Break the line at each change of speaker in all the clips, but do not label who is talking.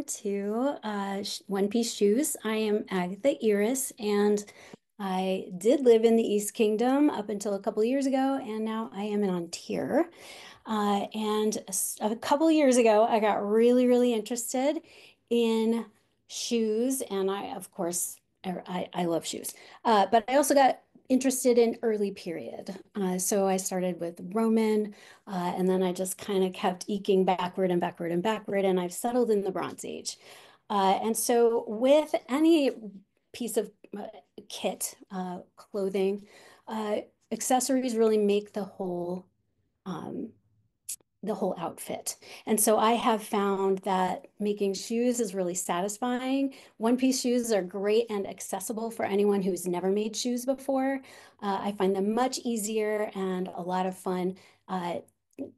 welcome to One Piece Shoes. I am Agatha Iris, and I did live in the East Kingdom up until a couple of years ago, and now I am in Ontario. A couple of years ago, I got really, really interested in shoes, and of course, I love shoes. But I also got interested in early period. So I started with Roman, and then I just kind of kept eking backward and backward and backward, and I've settled in the Bronze Age. And so with any piece of kit, clothing, uh, accessories really make um, the whole outfit. And so I have found that making shoes is really satisfying. One piece shoes are great and accessible for anyone who's never made shoes before. I find them much easier and a lot of fun.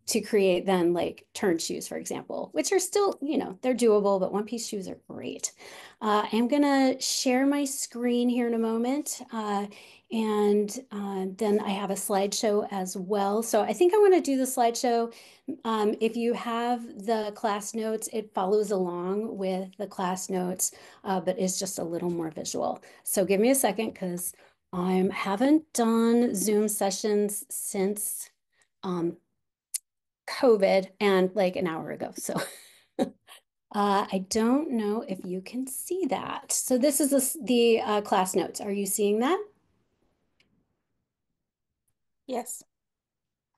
To create than like turn shoes, for example, which are still, they're doable, but one piece shoes are great. I'm gonna share my screen here in a moment. And then I have a slideshow as well. So I think I want to do the slideshow. If you have the class notes, it follows along with the class notes, but is just a little more visual. So give me a second because I haven't done Zoom sessions since COVID and like an hour ago. So I don't know if you can see that. So this is the class notes. Are you seeing that?
Yes.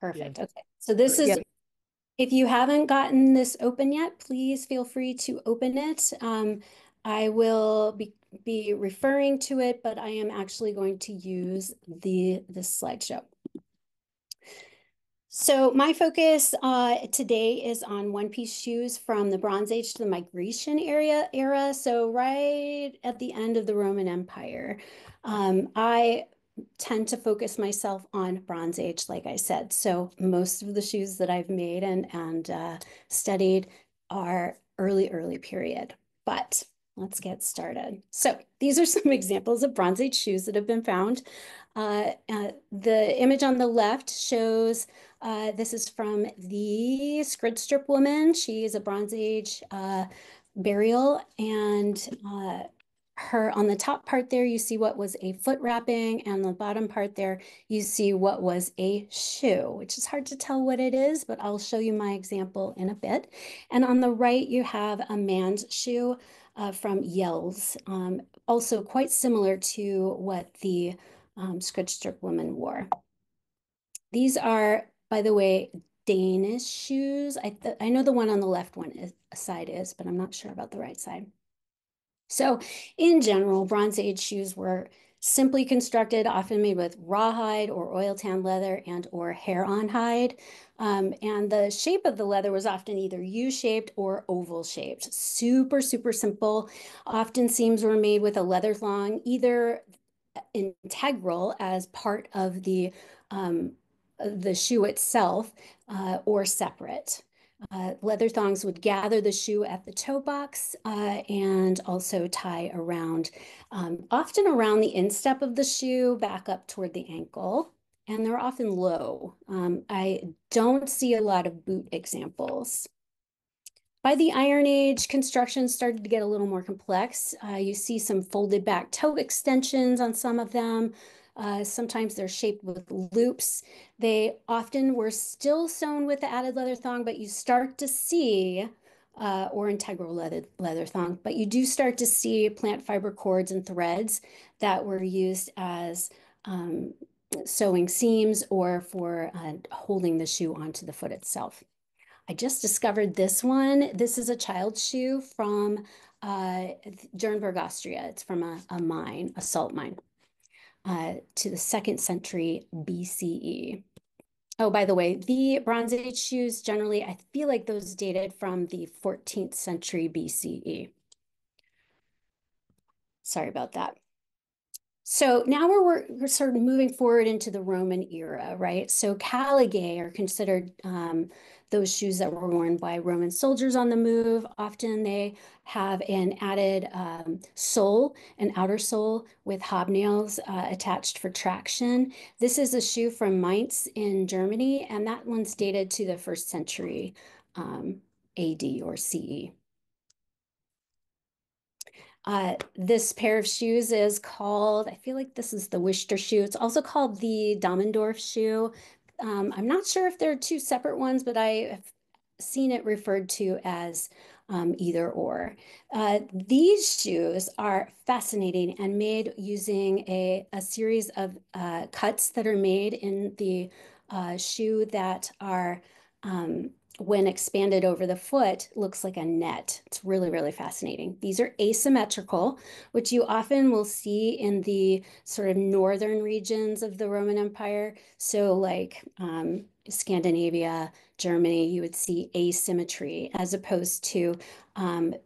Yeah.
Perfect. Okay. So this is,
Yeah.
if you haven't gotten this open yet, please feel free to open it. I will be referring to it, but I am actually going to use this slideshow. So my focus today is on one-piece shoes from the Bronze Age to the Migration era. So right at the end of the Roman Empire. I tend to focus myself on Bronze Age, like I said. So most of the shoes that I've made and studied are early period. But let's get started. So these are some examples of Bronze Age shoes that have been found. The image on the left shows this is from the Scrid Strip woman. She is a Bronze Age burial, and her on the top part there, you see what was a foot wrapping, and the bottom part there, you see what was a shoe, which is hard to tell what it is, but I'll show you my example in a bit. And on the right, you have a man's shoe from Yells, also quite similar to what the Scrid Strip woman wore. These are, by the way, Danish shoes. I know the one on the left side is, but I'm not sure about the right side. So in general, Bronze Age shoes were simply constructed, often made with rawhide or oil tan leather and or hair-on hide. And the shape of the leather was often either U-shaped or oval shaped. Super, super simple. Often seams were made with a leather thong, either integral as part of the shoe itself or separate. Leather thongs would gather the shoe at the toe box and also tie around, often around the instep of the shoe, back up toward the ankle. And they're often low. I don't see a lot of boot examples. By the Iron Age, construction started to get a little more complex. You see some folded back toe extensions on some of them. Sometimes they're shaped with loops. They often were still sewn with the added leather thong, but you start to see, or integral leather thong, but you do start to see plant fiber cords and threads that were used as sewing seams or for holding the shoe onto the foot itself. I just discovered this one. This is a child's shoe from Jernberg, Austria. It's from a mine, a salt mine, to the 2nd century BCE. Oh, by the way, the Bronze Age shoes generally, I feel like those dated from the 14th century BCE. Sorry about that. So now we're sort of moving forward into the Roman era, right? So caligae are considered those shoes that were worn by Roman soldiers on the move. Often they have an added sole, an outer sole with hobnails attached for traction. This is a shoe from Mainz in Germany, and that one's dated to the 1st century AD or CE. This pair of shoes is called, I feel like this is the Worcester shoe. It's also called the Dammendorf shoe. I'm not sure if they're two separate ones, but I have seen it referred to as either or. These shoes are fascinating and made using a series of cuts that are made in the shoe that are when expanded over the foot, looks like a net. It's really, really fascinating. These are asymmetrical, which you often will see in the sort of northern regions of the Roman Empire. So, like Scandinavia, Germany, you would see asymmetry as opposed to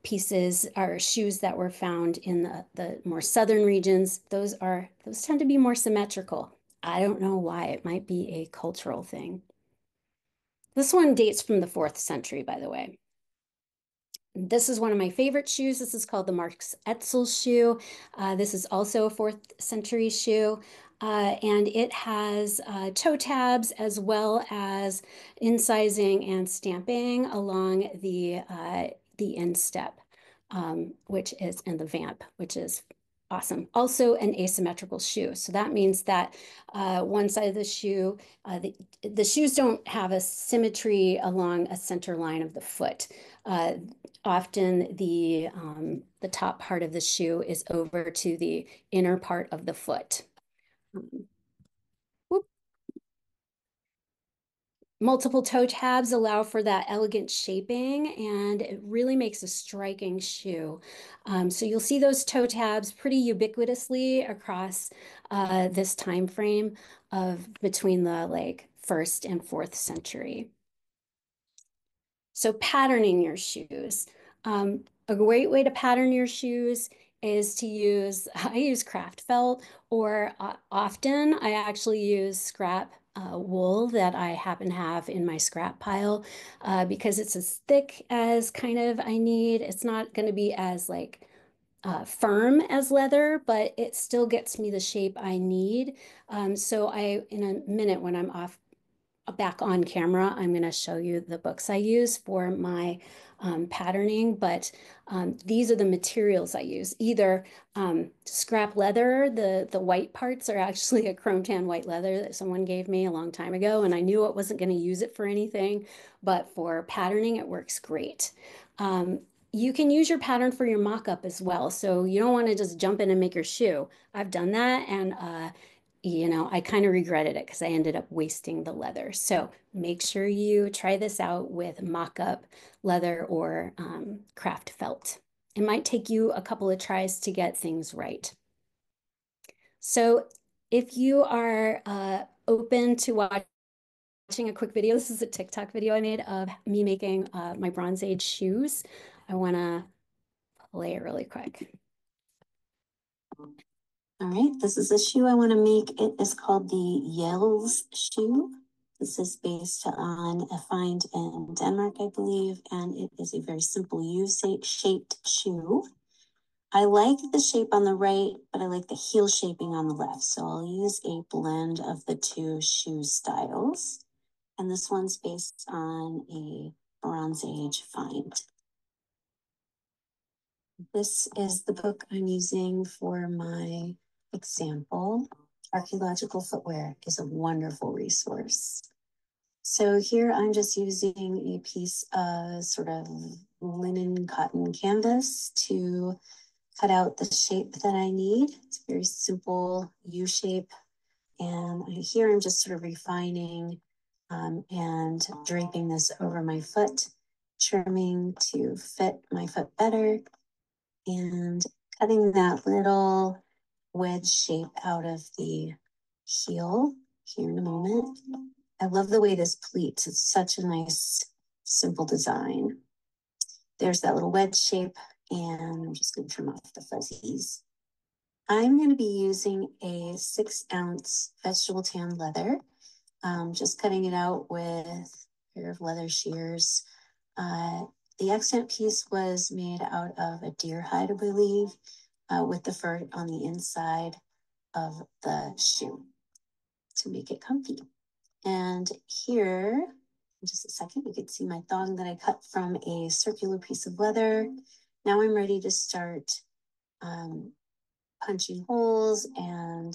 pieces or shoes that were found in the more southern regions. Those tend to be more symmetrical. I don't know why. It might be a cultural thing. This one dates from the 4th century, by the way. This is one of my favorite shoes. This is called the Marks Etzel shoe. This is also a 4th century shoe. And it has toe tabs as well as incising and stamping along the instep, which is in the vamp, which is awesome. Also an asymmetrical shoe. So that means that one side of the shoe, the shoes don't have a symmetry along a center line of the foot. Often the top part of the shoe is over to the inner part of the foot. Um, whoop. Multiple toe tabs allow for that elegant shaping, and it really makes a striking shoe. So you'll see those toe tabs pretty ubiquitously across this time frame of between the like 1st and 4th century. So patterning your shoes. A great way to pattern your shoes is to use, I use craft felt, or often I actually use scrap wool that I happen to have in my scrap pile because it's as thick as kind of I need. It's not going to be as like firm as leather, but it still gets me the shape I need. So in a minute when I'm off back on camera, I'm going to show you the books I use for my patterning, but these are the materials I use. Either scrap leather, the white parts are actually a chrome tan white leather that someone gave me a long time ago, and I knew I wasn't going to use it for anything, but for patterning, it works great. You can use your pattern for your mock-up as well. So you don't want to just jump in and make your shoe. I've done that, and I kind of regretted it because I ended up wasting the leather. So make sure you try this out with mock-up leather or craft felt. It might take you a couple of tries to get things right. So if you are open to watching a quick video, this is a TikTok video I made of me making my Bronze Age shoes. I want to play it really quick. All right, this is a shoe I want to make. It is called the Yells shoe. This is based on a find in Denmark, I believe, and it is a very simple U-shaped shoe. I like the shape on the right, but I like the heel shaping on the left. So I'll use a blend of the two shoe styles. And this one's based on a Bronze Age find. This is the book I'm using for my example. Archaeological Footwear is a wonderful resource. So here I'm just using a piece of sort of linen cotton canvas to cut out the shape that I need. It's a very simple U shape. And here I'm just sort of refining and draping this over my foot, trimming to fit my foot better, and cutting that little wedge shape out of the heel here in a moment. I love the way this pleats. It's such a nice, simple design. There's that little wedge shape, and I'm just going to trim off the fuzzies. I'm going to be using a 6-ounce vegetable tan leather, just cutting it out with a pair of leather shears. The accent piece was made out of a deer hide, I believe, with the fur on the inside of the shoe to make it comfy. And here, in just a second, you can see my thong that I cut from a circular piece of leather. Now I'm ready to start
punching holes and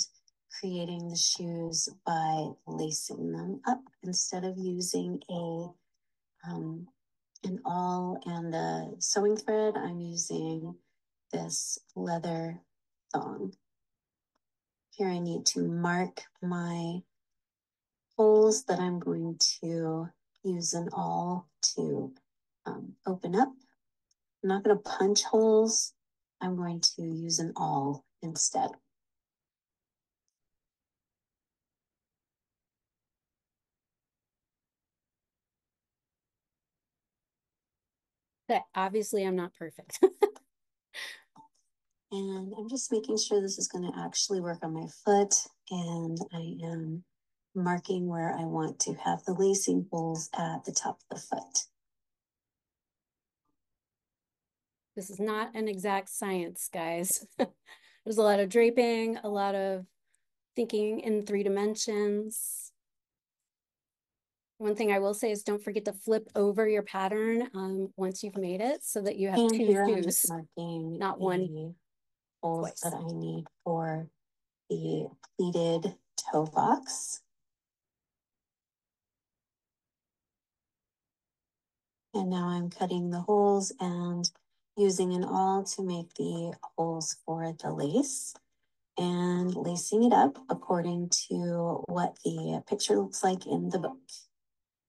creating the shoes by lacing them up instead of using an awl and a sewing thread. I'm using this leather thong. Here I need to mark my holes that I'm going to use an awl to open up. I'm not going to punch holes. I'm going to use an awl instead.
But obviously I'm not perfect.
And I'm just making sure this is going to actually work on my foot. And I am marking where I want to have the lacing holes at the top of the foot.
This is not an exact science, guys. There's a lot of draping, a lot of thinking in 3 dimensions. One thing I will say is don't forget to flip over your pattern once you've made it so that you have
and
2
here I'm
shoes,
just marking
not one
holes
twice.
that I need for the pleated toe box. And now I'm cutting the holes and using an awl to make the holes for the lace and lacing it up according to what the picture looks like in the book.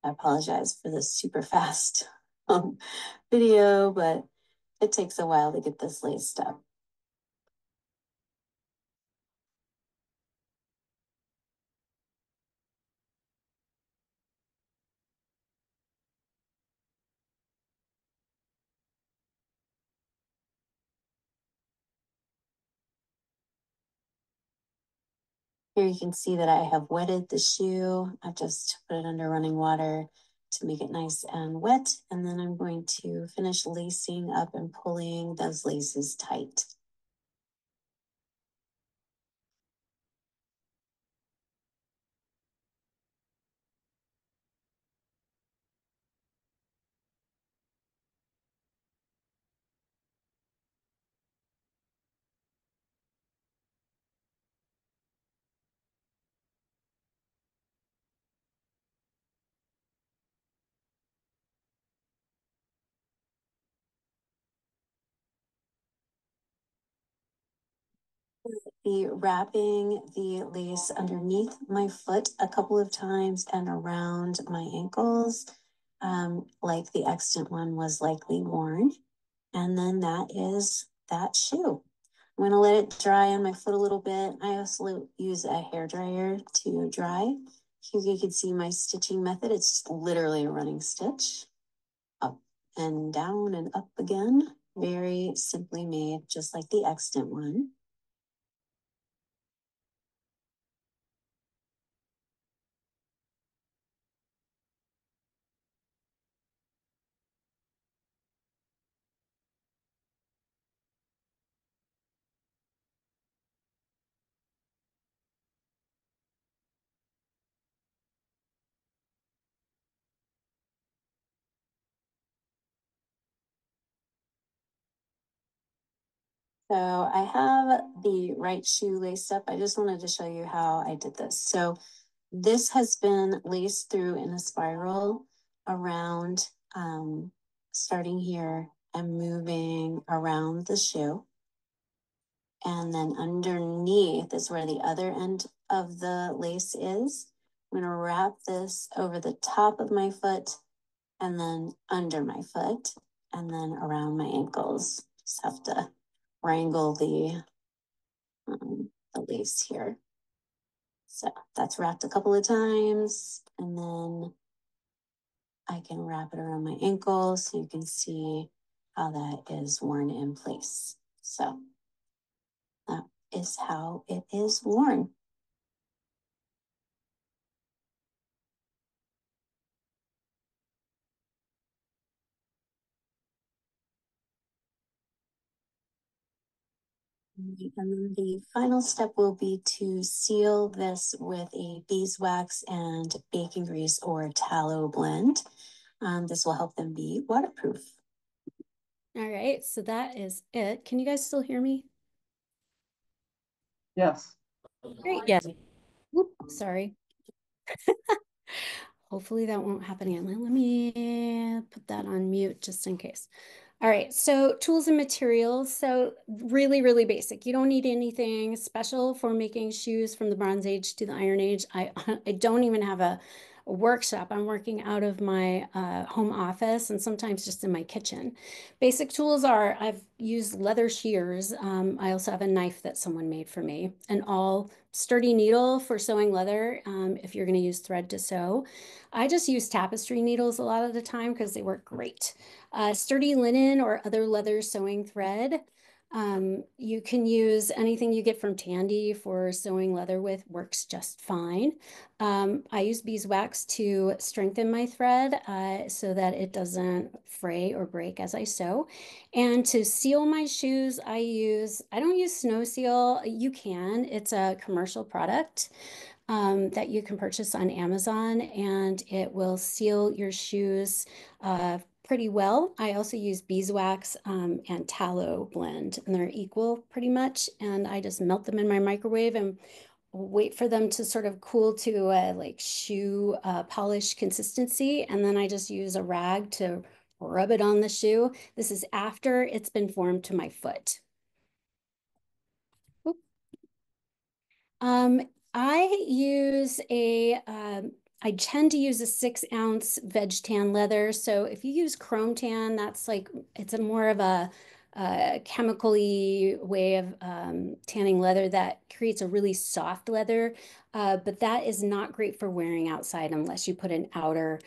I apologize for this super fast video, but it takes a while to get this laced up. Here you can see that I have wetted the shoe. I've just put it under running water to make it nice and wet. And then I'm going to finish lacing up and pulling those laces tight. Be wrapping the lace underneath my foot a couple of times and around my ankles, like the extant one was likely worn. And then that is that shoe. I'm going to let it dry on my foot a little bit. I also use a hair dryer to dry. Here you can see my stitching method. It's literally a running stitch, up and down and up again. Very simply made, just like the extant one. So I have the right shoe laced up. I just wanted to show you how I did this. So this has been laced through in a spiral around, starting here and moving around the shoe. And then underneath is where the other end of the lace is. I'm going to wrap this over the top of my foot and then under my foot and then around my ankles. Just have to wrangle the lace here. So that's wrapped a couple of times, and then I can wrap it around my ankle so you can see how that is worn in place. So that is how it is worn. And then the final step will be to seal this with a beeswax and bacon grease or tallow blend. This will help them be waterproof.
All right, so that is it. Can you guys still hear me?
Yes.
Great.
Yes.
Whoop, sorry. Hopefully that won't happen again. Let me put that on mute just in case. All right, so tools and materials. So really, really basic. You don't need anything special for making shoes from the Bronze Age to the Iron Age. I don't even have a workshop. I'm working out of my home office and sometimes just in my kitchen. Basic tools are I've used leather shears. I also have a knife that someone made for me, an all sturdy needle for sewing leather if you're going to use thread to sew. I just use tapestry needles a lot of the time because they work great. Sturdy linen or other leather sewing thread. You can use anything you get from Tandy for sewing leather with, works just fine. I use beeswax to strengthen my thread so that it doesn't fray or break as I sew. And to seal my shoes, I don't use Snow Seal. You can, it's a commercial product that you can purchase on Amazon, and it will seal your shoes pretty well. I also use beeswax and tallow blend, and they're equal pretty much. And I just melt them in my microwave and wait for them to sort of cool to like shoe polish consistency. And then I just use a rag to rub it on the shoe. This is after it's been formed to my foot. Um, I tend to use a 6 ounce veg tan leather. So if you use chrome tan, that's like, it's a more of a chemically way of tanning leather that creates a really soft leather. But that is not great for wearing outside unless you put an outer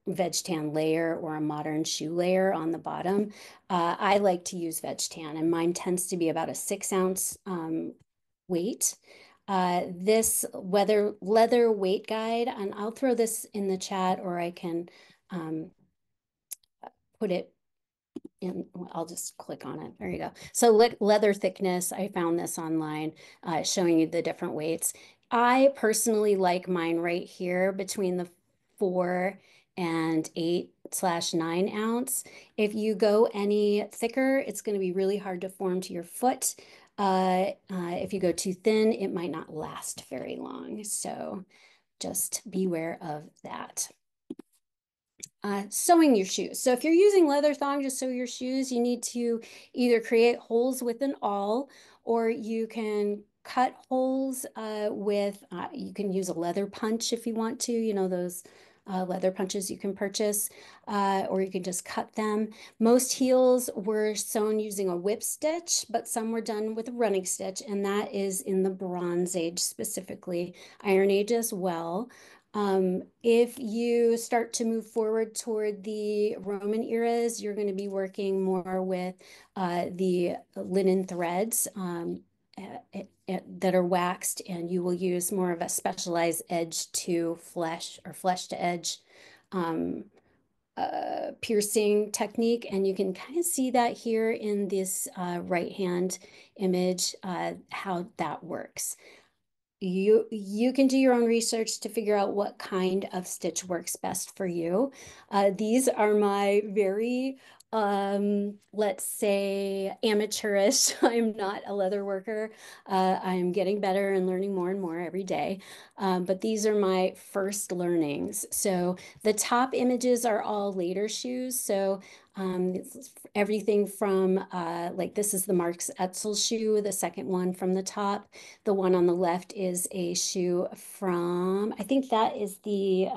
veg tan layer or a modern shoe layer on the bottom. I like to use veg tan, and mine tends to be about a 6 ounce weight. This leather weight guide, and I'll throw this in the chat or I can um, put it in, I'll just click on it. There you go. So leather thickness, I found this online showing you the different weights. I personally like mine right here between the 4 and 8/9 ounce. If you go any thicker, it's going to be really hard to form to your foot. If you go too thin, it might not last very long. So just beware of that. Sewing your shoes. So if you're using leather thong to sew your shoes, you need to either create holes with an awl, or you can cut holes you can use a leather punch if you want to, you know, those leather punches you can purchase, or you can just cut them. Most heels were sewn using a whip stitch, but some were done with a running stitch, and that is in the Bronze Age specifically, Iron Age as well. If you start to move forward toward the Roman eras, you're going to be working more with the linen threads that are waxed, and you will use more of a specialized edge to flesh or flesh to edge um, piercing technique. And you can kind of see that here in this right hand image, how that works. You can do your own research to figure out what kind of stitch works best for you. These are my very, let's say, amateurish. I'm not a leather worker. I'm getting better and learning more and more every day. But these are my first learnings. So the top images are all later shoes. So everything from like this is the Marks Etzel shoe, the second one from the top. The one on the left is a shoe from, I think that is the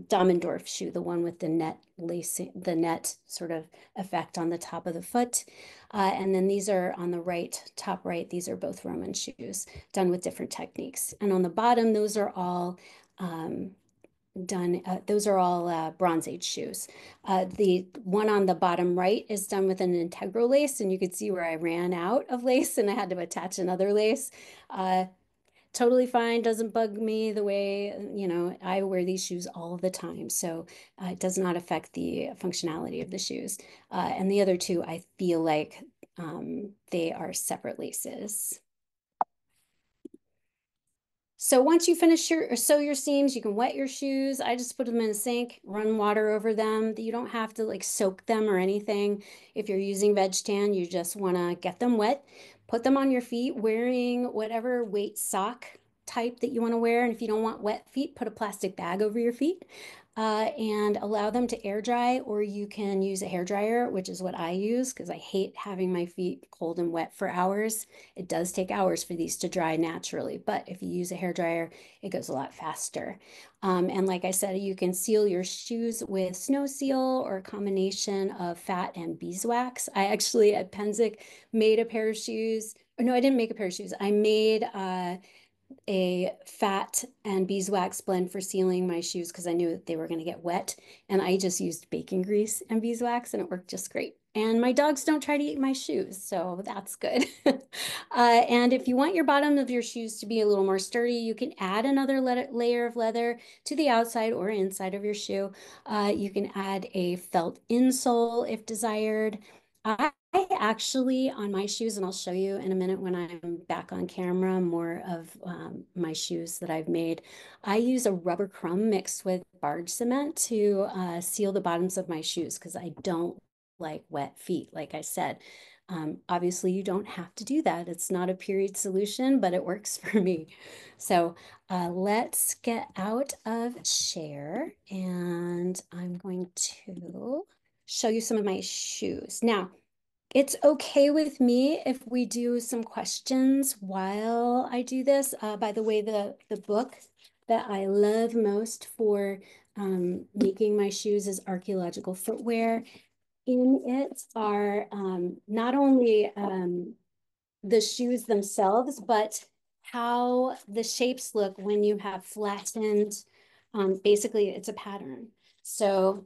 Dammendorf shoe, the one with the net lacing, the net sort of effect on the top of the foot. And then these are on the right, top right, these are both Roman shoes done with different techniques. And on the bottom, those are all Bronze Age shoes. The one on the bottom right is done with an integral lace, and you could see where I ran out of lace and I had to attach another lace. Totally fine, doesn't bug me the way, you know, I wear these shoes all the time, so it does not affect the functionality of the shoes. And the other two, I feel like they are separate laces. So once you finish or sew your seams, you can wet your shoes. I just put them in a sink, run water over them. You don't have to like soak them or anything. If you're using veg tan, you just want to get them wet, put them on your feet wearing whatever weight sock type that you want to wear. And if you don't want wet feet, put a plastic bag over your feet and allow them to air dry, or you can use a hair dryer, which is what I use because I hate having my feet cold and wet for hours. It does take hours for these to dry naturally, but if you use a hair dryer, it goes a lot faster. And like I said, you can seal your shoes with Snow Seal or a combination of fat and beeswax. I actually at Penzic made a pair of shoes. No, I didn't make a pair of shoes. I made a fat and beeswax blend for sealing my shoes because I knew that they were going to get wet. And I just used bacon grease and beeswax and it worked just great. And my dogs don't try to eat my shoes, so that's good. And if you want your bottom of your shoes to be a little more sturdy, you can add another layer of leather to the outside or inside of your shoe. You can add a felt insole if desired. I actually, on my shoes, and I'll show you in a minute when I'm back on camera, more of my shoes that I've made. I use a rubber crumb mixed with barge cement to seal the bottoms of my shoes because I don't like wet feet, like I said. Obviously, you don't have to do that. It's not a period solution, but it works for me. So let's get out of share, and I'm going to show you some of my shoes. Now, it's okay with me if we do some questions while I do this. By the way, the book that I love most for making my shoes is Archaeological Footwear. In it are not only the shoes themselves, but how the shapes look when you have flattened, basically it's a pattern. So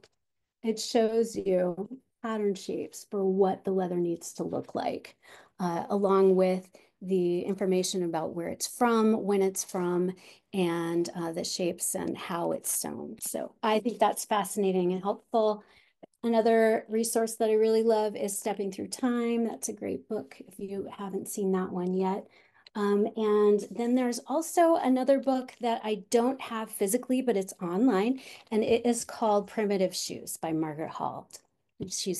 it shows you pattern shapes for what the leather needs to look like, along with the information about where it's from, when it's from, and the shapes and how it's sewn. So I think that's fascinating and helpful. Another resource that I really love is Stepping Through Time. That's a great book if you haven't seen that one yet. And then there's also another book that I don't have physically, but it's online, and it is called Primitive Shoes by Margaret Halt. She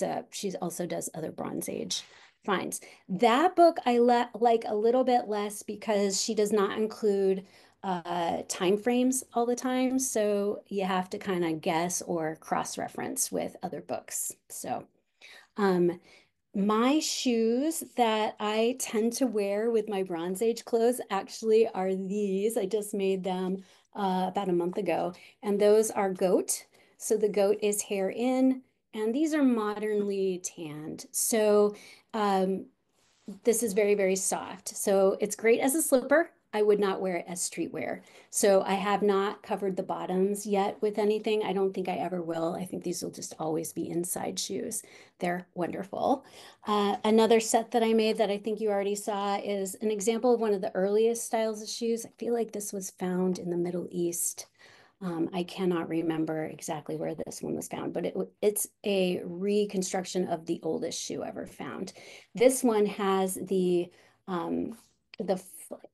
also does other Bronze Age finds. That book I like a little bit less because she does not include time frames all the time. So you have to kind of guess or cross-reference with other books. So um, my shoes that I tend to wear with my Bronze Age clothes actually are these. I just made them about a month ago, and those are goat. So the goat is hair in, and these are modernly tanned. So this is very, very soft. So it's great as a slipper. I would not wear it as streetwear. So I have not covered the bottoms yet with anything. I don't think I ever will. I think these will just always be inside shoes. They're wonderful. Another set that I made that I think you already saw is an example of one of the earliest styles of shoes. I feel like this was found in the Middle East. I cannot remember exactly where this one was found, but it's a reconstruction of the oldest shoe ever found. This one has the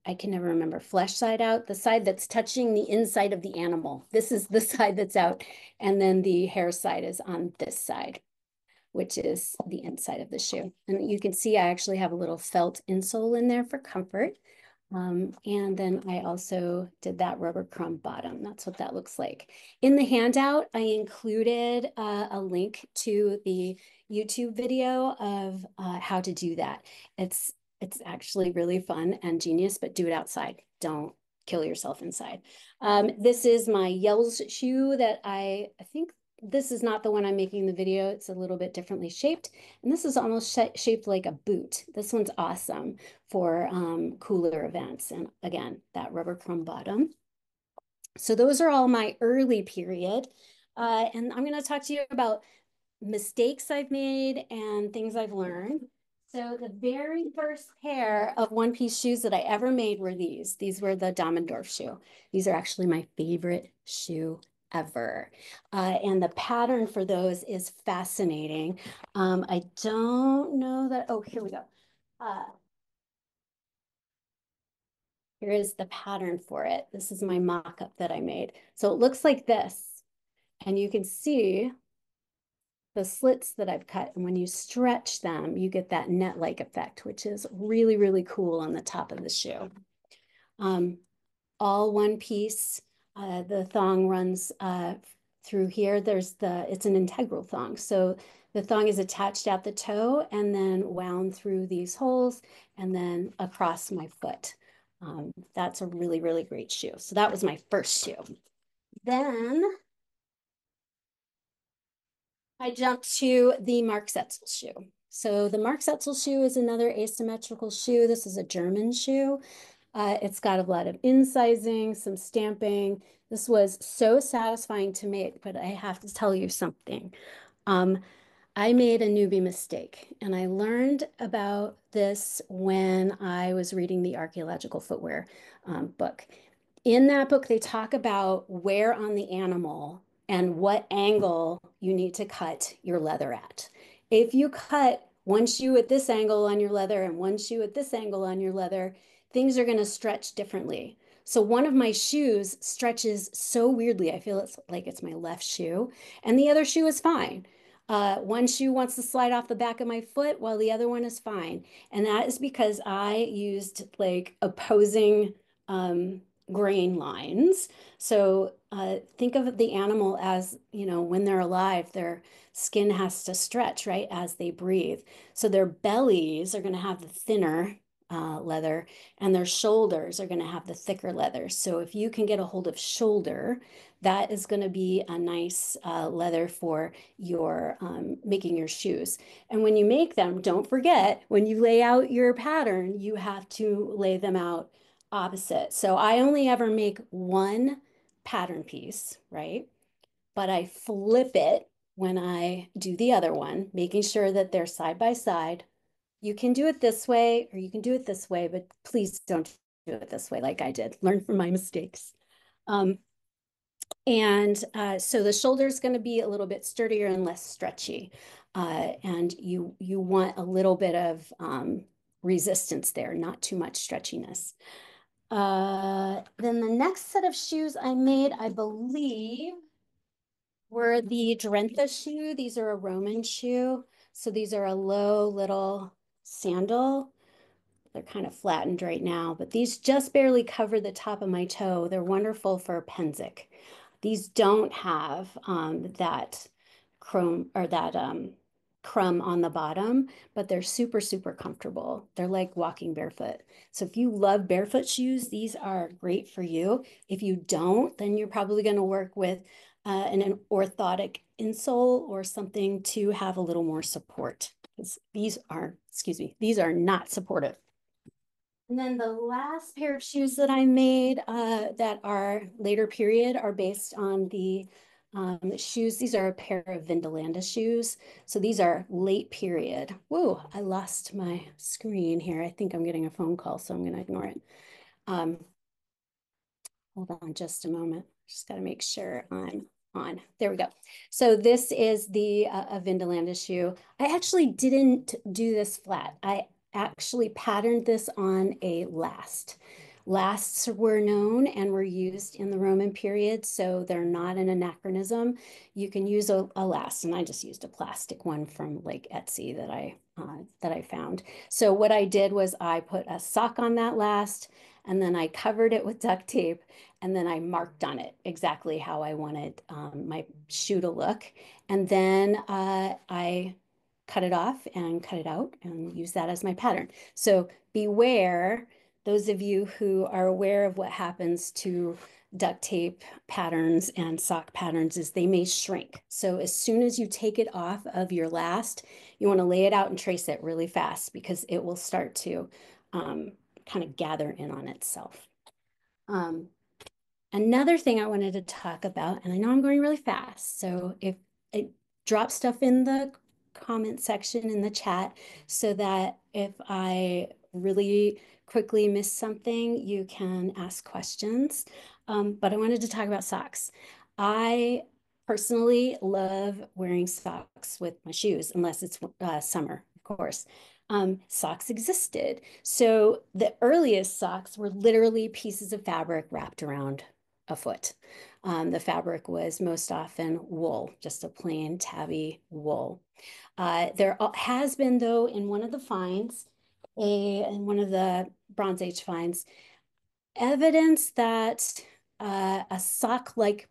I can never remember flesh side out, the side that's touching the inside of the animal. This is the side that's out, and then the hair side is on this side, which is the inside of the shoe. And you can see I actually have a little felt insole in there for comfort. And then I also did that rubber crumb bottom. That's what that looks like. In the handout, I included a link to the YouTube video of how to do that. It's actually really fun and genius, but do it outside. Don't kill yourself inside. This is my Yells shoe that I think this is not the one I'm making the video. It's a little bit differently shaped. And this is almost shaped like a boot. This one's awesome for cooler events. And again, that rubber crumb bottom. So those are all my early period. And I'm going to talk to you about mistakes I've made and things I've learned. So the very first pair of one-piece shoes that I ever made were these. These were the Dammendorf shoe. These are actually my favorite shoe ever. And the pattern for those is fascinating. I don't know that, oh, here we go. Uh, Here is the pattern for it. This is my mock-up that I made. So it looks like this. And you can see the slits that I've cut. And when you stretch them, you get that net-like effect, which is really, really cool on the top of the shoe. Um, all one piece. The thong runs through here. It's an integral thong. So the thong is attached at the toe and then wound through these holes and then across my foot. That's a really, really great shoe. So that was my first shoe. Then I jumped to the Mark Setzel shoe. So the Mark Setzel shoe is another asymmetrical shoe. This is a German shoe. It's got a lot of incising, some stamping. This was so satisfying to make, but I have to tell you something. Um, I made a newbie mistake, and I learned about this when I was reading the archaeological footwear book. In that book, they talk about where on the animal and what angle you need to cut your leather at. If you cut one shoe at this angle on your leather and one shoe at this angle on your leather, things are going to stretch differently. So one of my shoes stretches so weirdly. I feel it's like it's my left shoe, and the other shoe is fine. One shoe wants to slide off the back of my foot while the other one is fine. And that is because I used like opposing grain lines. So think of the animal as, when they're alive, their skin has to stretch, right, as they breathe. So their bellies are going to have the thinner leather, and their shoulders are going to have the thicker leather. So if you can get a hold of shoulder, that is going to be a nice leather for your making your shoes. And when you make them, don't forget, when you lay out your pattern, you have to lay them out opposite. So I only ever make one pattern piece, right? But I flip it when I do the other one, making sure that they're side by side. You can do it this way or you can do it this way, but please don't do it this way like I did. Learn from my mistakes. Um, and so the shoulder is going to be a little bit sturdier and less stretchy. And you want a little bit of resistance there, not too much stretchiness. Then the next set of shoes I made, I believe, were the Drentha shoe. These are a Roman shoe. So these are a low little sandal. They're kind of flattened right now, but these just barely cover the top of my toe. They're wonderful for Penzik. These don't have that chrome or that crumb on the bottom, but they're super, super comfortable. They're like walking barefoot. So if you love barefoot shoes, these are great for you. If you don't, then you're probably going to work with an orthotic insole or something to have a little more support. These are, excuse me, these are not supportive. And then the last pair of shoes that I made that are later period are based on the shoes. These are a pair of Vindolanda shoes. So these are late period. Whoa, I lost my screen here. I think I'm getting a phone call, so I'm going to ignore it. Um, Hold on just a moment. Just got to make sure I'm on. There we go. So this is the Vindolanda shoe. I actually didn't do this flat. I actually patterned this on a last. Lasts were known and were used in the Roman period, so they're not an anachronism. You can use a last, and I just used a plastic one from like Etsy that I found. So what I did was I put a sock on that last, and then I covered it with duct tape, and then I marked on it exactly how I wanted my shoe to look. And then I cut it off and cut it out and use that as my pattern. So beware, those of you who are aware of what happens to duct tape patterns and sock patterns is they may shrink. So as soon as you take it off of your last, you want to lay it out and trace it really fast because it will start to kind of gather in on itself. Um, Another thing I wanted to talk about, and I know I'm going really fast, so if I drop stuff in the comment section in the chat so that if I really quickly miss something, you can ask questions. But I wanted to talk about socks. I personally love wearing socks with my shoes, unless it's summer, of course. Socks existed. So the earliest socks were literally pieces of fabric wrapped around a foot. The fabric was most often wool, just a plain tabby wool. There has been, though, in one of the finds, in one of the Bronze Age finds, evidence that a sock-like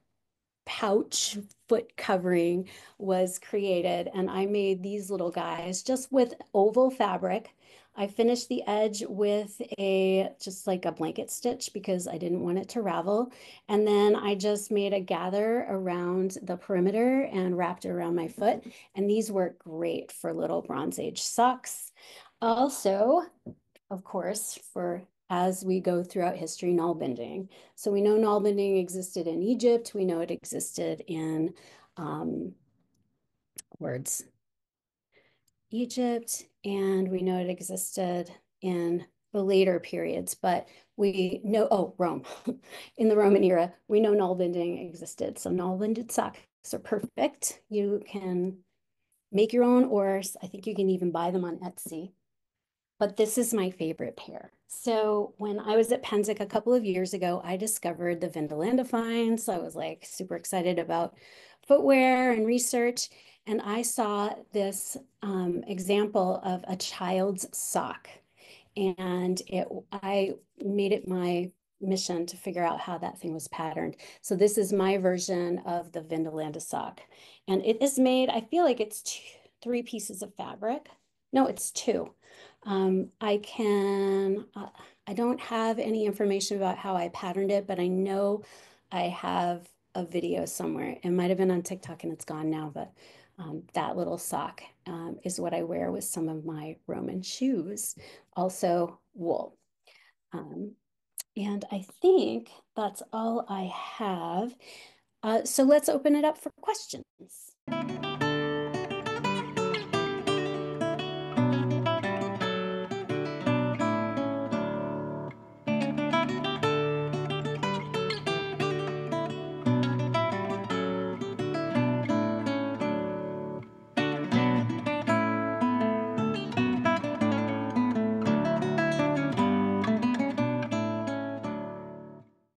pouch foot covering was created, and I made these little guys just with oval fabric. I finished the edge with a just like a blanket stitch because I didn't want it to ravel. And then I just made a gather around the perimeter and wrapped it around my foot. And these work great for little Bronze Age socks. Also, of course, for as we go throughout history, null bending. So we know null bending existed in Egypt. We know it existed in um, words, Egypt, and we know it existed in the later periods, but we know, oh, Rome. In the Roman era, we know null bending existed. So null bended socks are perfect. You can make your own, or I think you can even buy them on Etsy. But this is my favorite pair. So when I was at Penzic a couple of years ago, I discovered the Vindolanda finds. So I was like super excited about footwear and research. And I saw this example of a child's sock. And I made it my mission to figure out how that thing was patterned. So this is my version of the Vindolanda sock. And it is made, I feel like it's three pieces of fabric. No, it's two. I don't have any information about how I patterned it, but I know I have a video somewhere. It might have been on TikTok and it's gone now, but that little sock is what I wear with some of my Roman shoes, also wool. Um, and I think that's all I have. So let's open it up for questions.